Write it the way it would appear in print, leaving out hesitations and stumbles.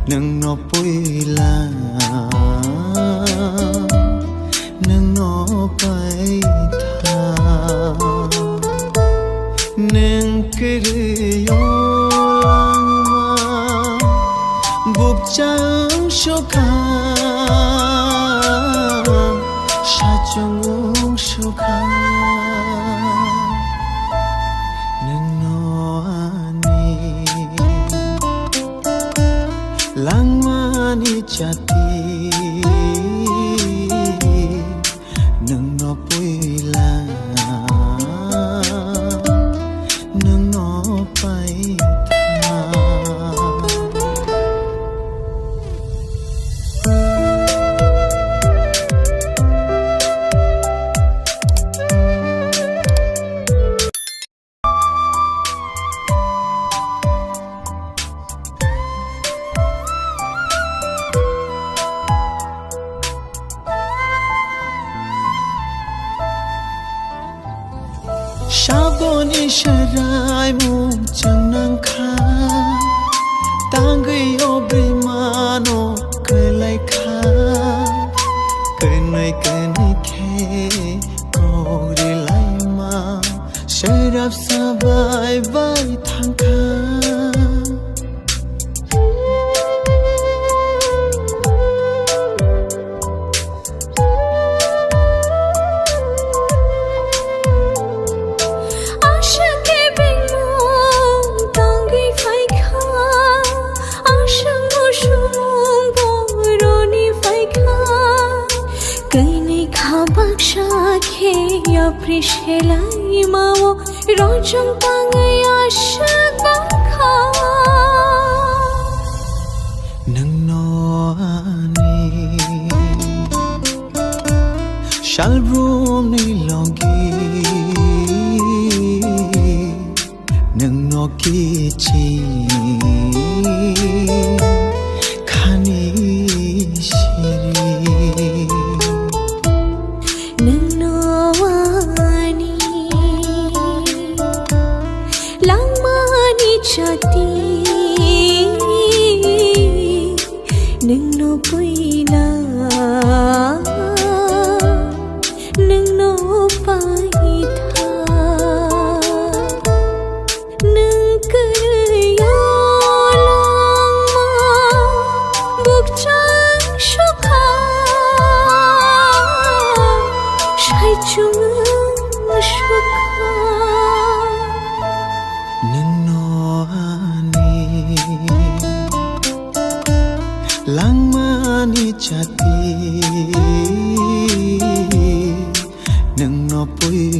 nâng nó bôi là nâng nó bay tha nâng cái yo lang ma buộc trắng số ca sa chung số ca nâng nó ani lang ma ni chati nâng nó bôi là nâng nó bay tha Saboni sharai mu chanang kha tangai obrimano kelai kha kenai ke kore lai ma sharap sabai bai thang kha Aprishelai mawo rojong tangai ashak kha nang no ani shalbrum ni longi nang no ki chi khani shiri nang no chati nâng nó bôi la nâng nó bay tha nâng cười yo lang ma buộc trắng số kha say chung số kha nâng nó lang mani chati nang no pui